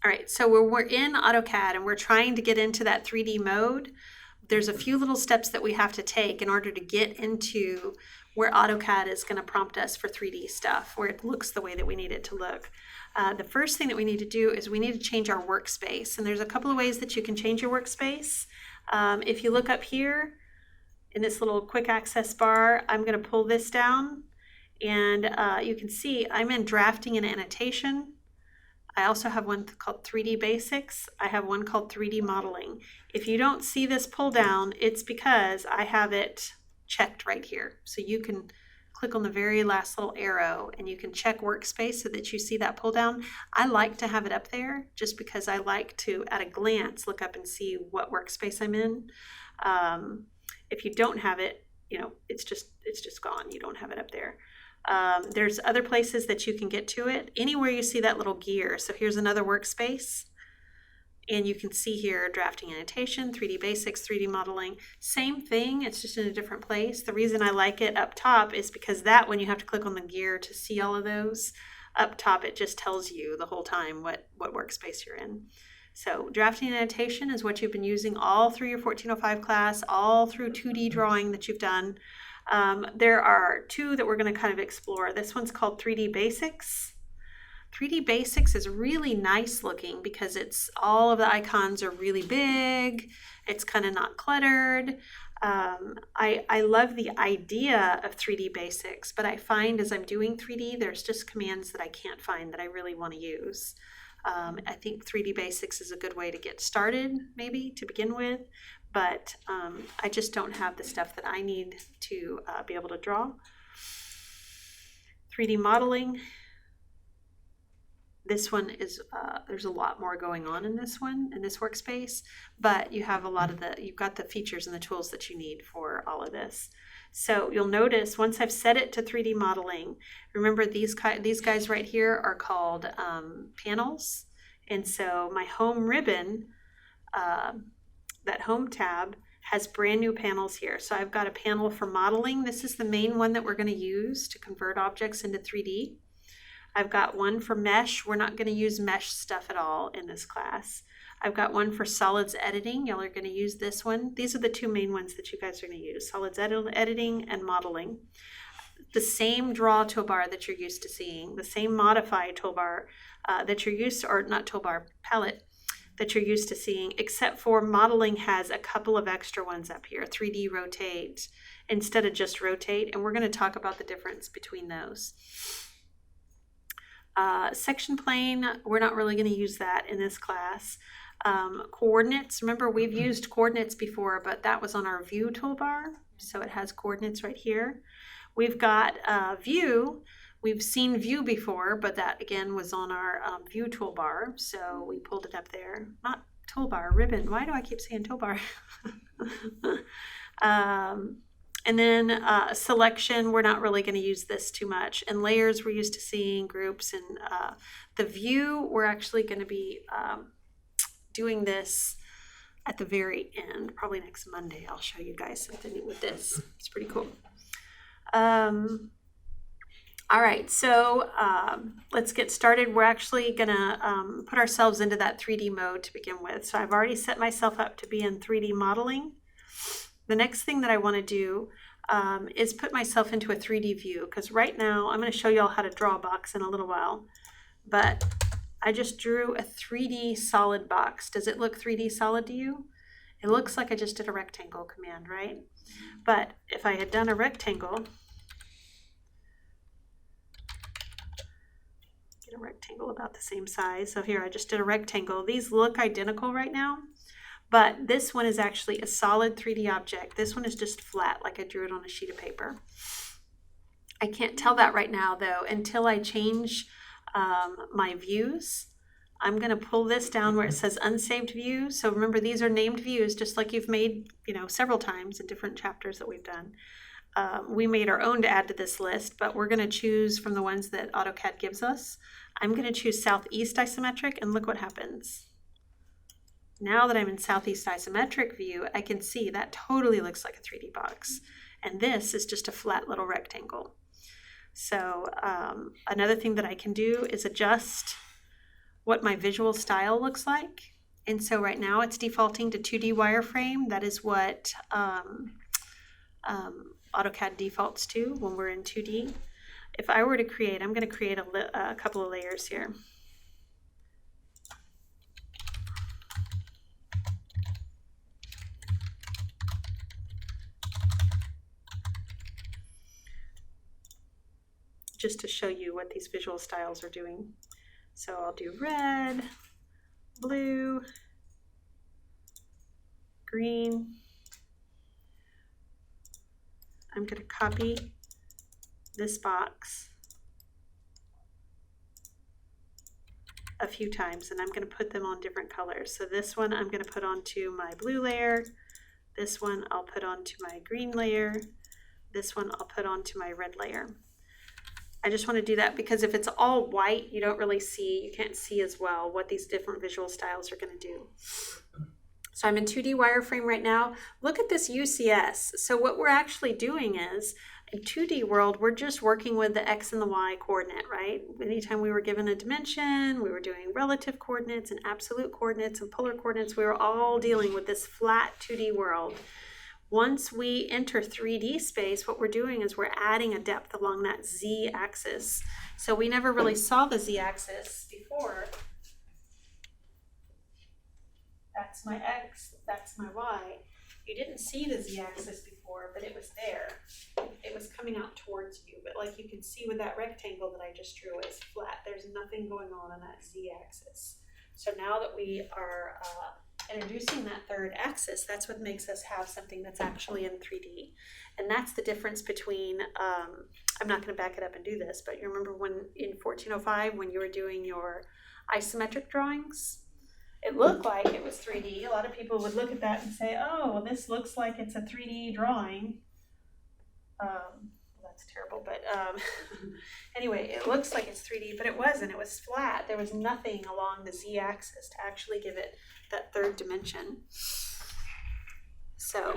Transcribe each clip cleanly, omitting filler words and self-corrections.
All right, so we're in AutoCAD and we're trying to get into that 3D mode. There's a few little steps that we have to take in order to get into where AutoCAD is going to prompt us for 3D stuff, where it looks the way that we need it to look. The first thing that we need to do is we need to change our workspace. And there's a couple of ways that you can change your workspace. If you look up here in this little quick access bar, I'm going to pull this down. And you can see I'm in drafting and annotation. I also have one called 3D Basics. I have one called 3D Modeling. If you don't see this pull down, it's because I have it checked right here. So you can click on the very last little arrow and you can check Workspace so that you see that pull down. I like to have it up there just because I like to, at a glance, look up and see what workspace I'm in. If you don't have it, it's just gone. You don't have it up there. There's other places that you can get to it. Anywhere you see that little gear. So here's another workspace. And you can see here drafting annotation, 3D basics, 3D modeling. Same thing, it's just in a different place. The reason I like it up top is because that when you have to click on the gear to see all of those, up top it just tells you the whole time what workspace you're in. So drafting annotation is what you've been using all through your 1405 class, all through 2D drawing that you've done. There are two that we're going to kind of explore. This one's called 3D Basics. 3D Basics is really nice looking because it's all of the icons are really big. It's kind of not cluttered. I love the idea of 3D Basics, but I find as I'm doing 3D, there's just commands that I can't find that I really want to use. I think 3D Basics is a good way to get started, maybe to begin with, but I just don't have the stuff that I need to be able to draw. 3D modeling. This one is, there's a lot more going on in this one, in this workspace, but you have a lot of you've got the features and the tools that you need for all of this. So you'll notice once I've set it to 3D modeling, remember these guys right here are called panels. And so my home ribbon, that home tab, has brand new panels here. So I've got a panel for modeling. This is the main one that we're going to use to convert objects into 3D. I've got one for mesh. We're not going to use mesh stuff at all in this class. I've got one for solids editing. Y'all are going to use this one. These are the two main ones that you guys are going to use, solids editing and modeling. The same draw toolbar that you're used to seeing, the same modify toolbar that you're used to, or not toolbar, palette that you're used to seeing, except for modeling has a couple of extra ones up here, 3D rotate instead of just rotate, and we're going to talk about the difference between those. Section plane, we're not really going to use that in this class. Coordinates, remember we've used coordinates before, but that was on our view toolbar, so it has coordinates right here. We've got view. We've seen view before, but that again was on our view toolbar, so we pulled it up there. Not toolbar, ribbon. Why do I keep saying toolbar? And then selection, we're not really going to use this too much. And layers, we're used to seeing groups. And the view, we're actually going to be doing this at the very end. Probably next Monday, I'll show you guys something with this. It's pretty cool. All right, so let's get started. We're actually going to put ourselves into that 3D mode to begin with. So I've already set myself up to be in 3D modeling. The next thing that I want to do is put myself into a 3D view, because right now I'm going to show you all how to draw a box in a little while, but I just drew a 3D solid box. Does it look 3D solid to you? It looks like I just did a rectangle command, right? But if I had done a rectangle, get a rectangle about the same size. So here I just did a rectangle. These look identical right now. But this one is actually a solid 3D object. This one is just flat, like I drew it on a sheet of paper. I can't tell that right now, though, until I change my views. I'm going to pull this down where it says unsaved view. So remember, these are named views, just like you've made, several times in different chapters that we've done. We made our own to add to this list, but we're going to choose from the ones that AutoCAD gives us. I'm going to choose Southeast Isometric, and look what happens. Now that I'm in Southeast Isometric view, I can see that totally looks like a 3D box. And this is just a flat little rectangle. So another thing that I can do is adjust what my visual style looks like. And so right now it's defaulting to 2D wireframe. That is what AutoCAD defaults to when we're in 2D. If I were to create, I'm going to create a couple of layers here. Just to show you what these visual styles are doing. So I'll do red, blue, green. I'm going to copy this box a few times, and I'm going to put them on different colors. So this one I'm going to put onto my blue layer. This one I'll put onto my green layer. This one I'll put onto my red layer. I just want to do that because if it's all white, you don't really see, you can't see as well what these different visual styles are going to do. So I'm in 2D wireframe right now. Look at this UCS. So what we're actually doing is, in 2D world, we're just working with the X and the Y coordinate, right? Anytime we were given a dimension, we were doing relative coordinates and absolute coordinates and polar coordinates. We were all dealing with this flat 2D world. Once we enter 3D space, what we're doing is we're adding a depth along that Z-axis. So we never really saw the Z-axis before. That's my X, that's my Y. You didn't see the Z-axis before, but it was there. It was coming out towards you, but like you can see with that rectangle that I just drew, it's flat. There's nothing going on that Z-axis. So now that we are introducing that third axis, that's what makes us have something that's actually in 3D. And that's the difference between, I'm not going to back it up and do this, but you remember when in 1405 when you were doing your isometric drawings, it looked like it was 3D. A lot of people would look at that and say, oh, well, this looks like it's a 3D drawing. That's terrible, but anyway, it looks like it's 3D, but it wasn't. It was flat. There was nothing along the Z-axis to actually give it that third dimension. So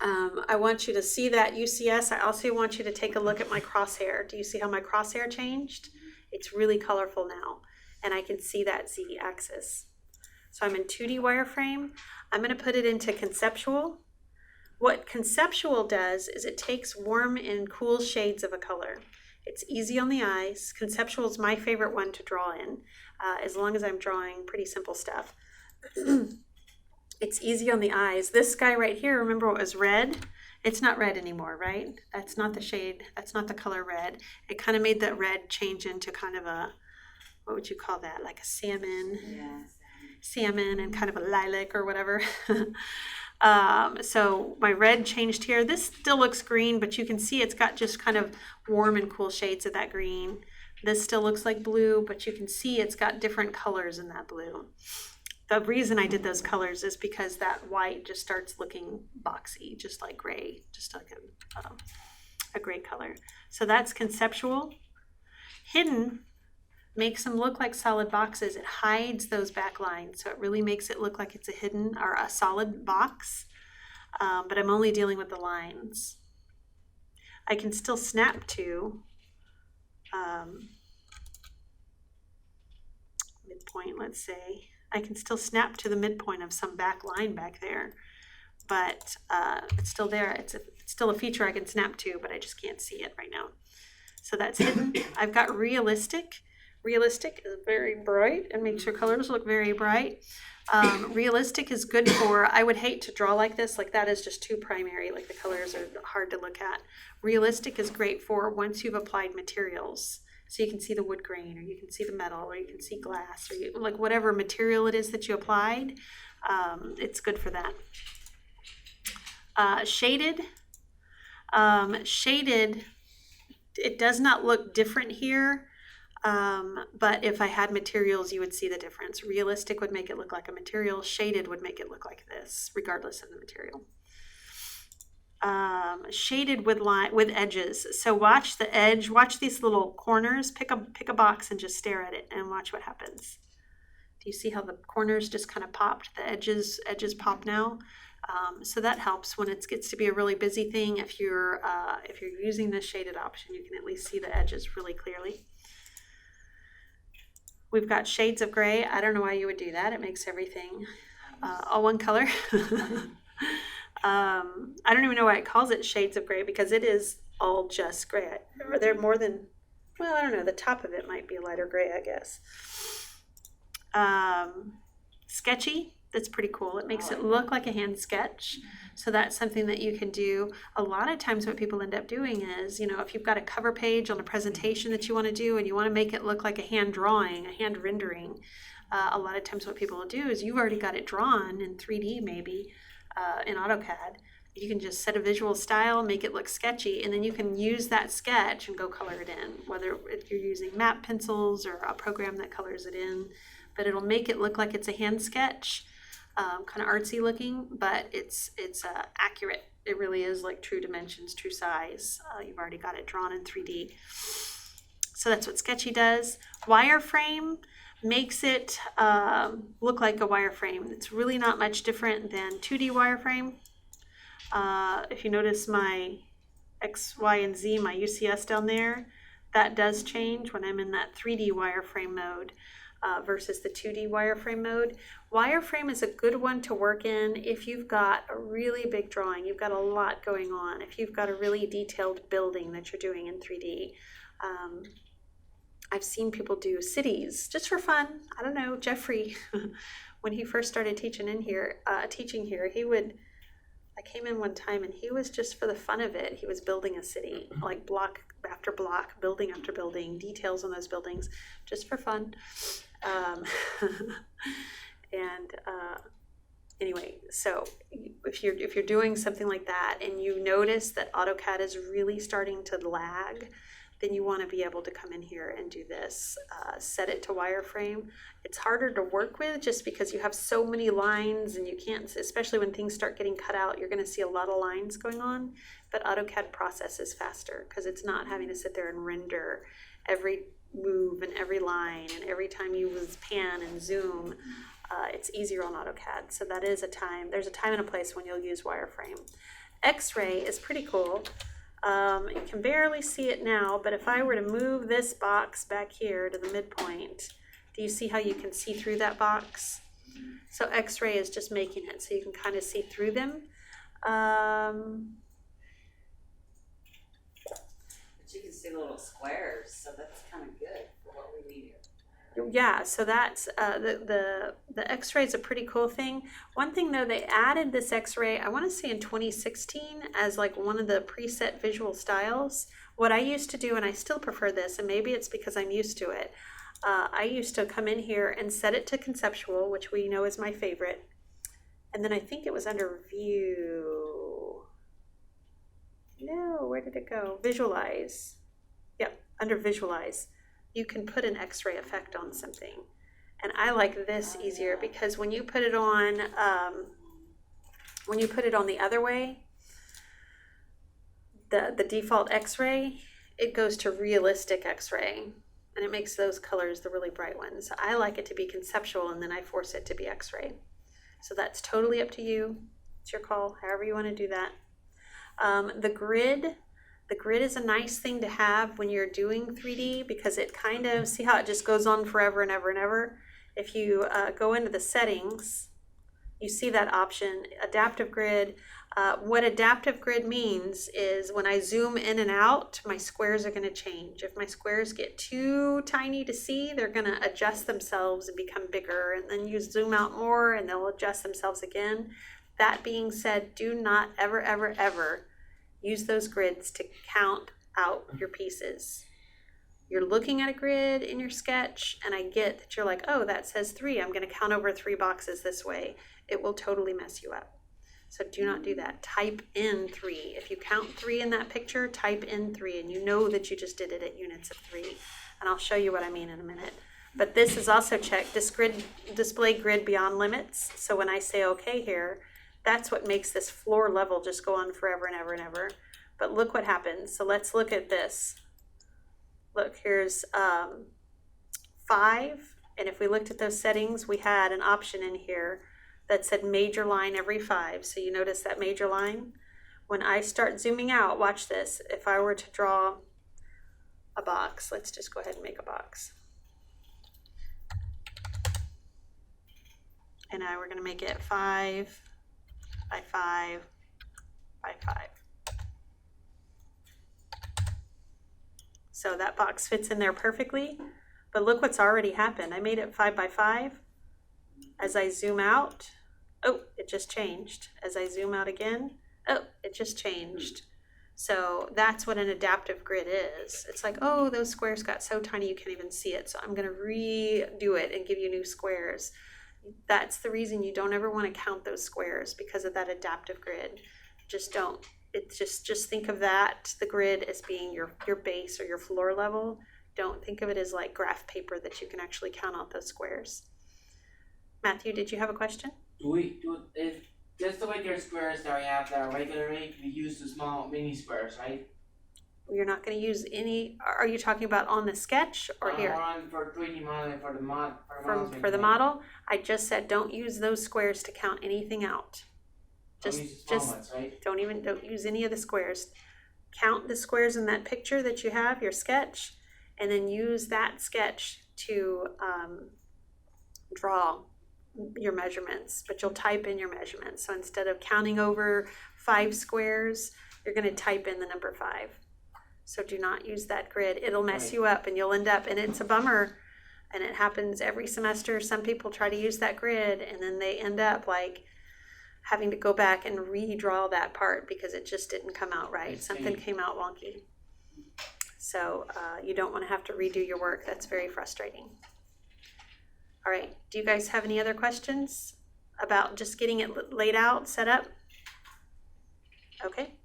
I want you to see that UCS. I also want you to take a look at my crosshair. Do you see how my crosshair changed? It's really colorful now, and I can see that Z-axis. So I'm in 2D wireframe. I'm going to put it into conceptual. What conceptual does is it takes warm and cool shades of a color. It's easy on the eyes. Conceptual is my favorite one to draw in, as long as I'm drawing pretty simple stuff. It's easy on the eyes. This guy right here, remember what was red? It's not red anymore, right? That's not the shade, that's not the color red. It kind of made that red change into kind of a, what would you call that? Like a salmon, salmon and kind of a lilac or whatever. So my red changed here. This still looks green, but you can see it's got just kind of warm and cool shades of that green. This still looks like blue, but you can see it's got different colors in that blue. The reason I did those colors is because that white just starts looking boxy, just like gray, just like a gray color. So that's conceptual. Hidden makes them look like solid boxes. It hides those back lines, so it really makes it look like it's a hidden or a solid box, but I'm only dealing with the lines. I can still snap to midpoint, let's say. I can still snap to the midpoint of some back line back there, but it's still there. It's still a feature I can snap to, but I just can't see it right now. So that's hidden. I've got realistic. Realistic is very bright and makes your colors look very bright. Realistic is good for, I would hate to draw like this, like that is just too primary, like the colors are hard to look at. Realistic is great for once you've applied materials. So you can see the wood grain, or you can see the metal, or you can see glass, or like whatever material it is that you applied, it's good for that. Shaded. Shaded, it does not look different here. But if I had materials, you would see the difference. Realistic would make it look like a material. Shaded would make it look like this, regardless of the material. Shaded with edges. So watch the edge. Watch these little corners. Pick a box and just stare at it and watch what happens. Do you see how the corners just kind of popped? The edges pop now. So that helps when it gets to be a really busy thing. If you're using the shaded option, you can at least see the edges really clearly. We've got shades of gray. I don't know why you would do that. It makes everything all one color. I don't even know why it calls it shades of gray, because it is all just gray. Are there more than, well, I don't know. The top of it might be a lighter gray, I guess. Sketchy. That's pretty cool. It makes it look like a hand sketch. So that's something that you can do. A lot of times what people end up doing is, you know, if you've got a cover page on a presentation that you want to do and you want to make it look like a hand drawing, a hand rendering, a lot of times what people will do is you've already got it drawn in 3D maybe in AutoCAD. You can just set a visual style, make it look sketchy, and then you can use that sketch and go color it in, whether if you're using map pencils or a program that colors it in. But it'll make it look like it's a hand sketch. Kind of artsy looking, but it's accurate. It really is like true dimensions, true size. You've already got it drawn in 3D. So that's what Sketchy does. Wireframe makes it look like a wireframe. It's really not much different than 2D wireframe. If you notice my X, Y, and Z, my UCS down there, that does change when I'm in that 3D wireframe mode. Versus the 2D wireframe mode. Wireframe is a good one to work in if you've got a really big drawing, you've got a lot going on, if you've got a really detailed building that you're doing in 3D. I've seen people do cities just for fun. I don't know, Jeffrey, when he first started teaching here, I came in one time and he was just for the fun of it. He was building a city, like block after block, building after building, details on those buildings, just for fun. Anyway, so if you're doing something like that and you notice that AutoCAD is really starting to lag, then you want to be able to come in here and do this. Set it to wireframe. It's harder to work with just because you have so many lines and you can't, especially when things start getting cut out, you're going to see a lot of lines going on. But AutoCAD processes faster because it's not having to sit there and render every move and every line and every time you use pan and zoom. It's easier on AutoCAD. So that is there's a time and a place when you'll use wireframe. X-ray is pretty cool. You can barely see it now, but if I were to move this box back here to the midpoint, do you see how you can see through that box? So X-ray is just making it so you can kind of see through them. But you can see the little squares, so that's kind of good for what we need here. Yeah, so that's the X-ray is a pretty cool thing. One thing though, they added this X-ray, I want to say in 2016, as like one of the preset visual styles. What I used to do, and I still prefer this, and maybe it's because I'm used to it, I used to come in here and set it to conceptual, which we know is my favorite. And then I think it was under view. No, where did it go? Visualize. Yep, under visualize. You can put an X-ray effect on something. And I like this easier because when you put it on the other way, the default X-ray, it goes to realistic X-ray. And it makes those colors the really bright ones. I like it to be conceptual and then I force it to be X-ray. So that's totally up to you. It's your call, however you want to do that. The grid is a nice thing to have when you're doing 3D because it kind of, see how it just goes on forever and ever and ever? If you go into the settings, you see that option, adaptive grid. What adaptive grid means is when I zoom in and out, my squares are going to change. If my squares get too tiny to see, they're going to adjust themselves and become bigger. And then you zoom out more and they'll adjust themselves again. That being said, do not ever, ever, ever use those grids to count out your pieces. You're looking at a grid in your sketch, and I get that you're like, oh, that says 3. I'm going to count over 3 boxes this way. It will totally mess you up. So do not do that. Type in 3. If you count 3 in that picture, type in 3, and you know that you just did it at units of 3. And I'll show you what I mean in a minute. But this is also checked. This grid, display grid beyond limits. So when I say okay here, that's what makes this floor level just go on forever and ever and ever. But look what happens. So let's look at this. Look, here's 5. And if we looked at those settings, we had an option in here that said major line every 5. So you notice that major line? When I start zooming out, watch this. If I were to draw a box, let's just go ahead and make a box. And now we're gonna make it 5 by 5 by 5. So that box fits in there perfectly, but look what's already happened. I made it 5 by 5. As I zoom out, oh, it just changed. As I zoom out again, oh, it just changed. So that's what an adaptive grid is. It's like, oh, those squares got so tiny you can't even see it. So I'm going to redo it and give you new squares. That's the reason you don't ever want to count those squares, because of that adaptive grid. Just don't. It's just think of that, the grid, as being your base or your floor level. Don't think of it as like graph paper that you can actually count out those squares. Matthew, did you have a question? If just the regular squares that we have that are regular rate, we use the small mini squares, right? You're not going to use any. Are you talking about on the sketch or here? On for 3D modeling for the For the model, I just said don't use those squares to count anything out. Use the small ones, right? Don't use any of the squares. Count the squares in that picture that you have, your sketch, and then use that sketch to draw your measurements, but you'll type in your measurements. So instead of counting over 5 squares, you're going to type in the number 5. So do not use that grid. It'll mess you up, and you'll end up, and it's a bummer, and it happens every semester. Some people try to use that grid, and then they end up like having to go back and redraw that part because it just didn't come out right. Something came out wonky. So you don't want to have to redo your work. That's very frustrating. All right, do you guys have any other questions about just getting it laid out, set up? Okay.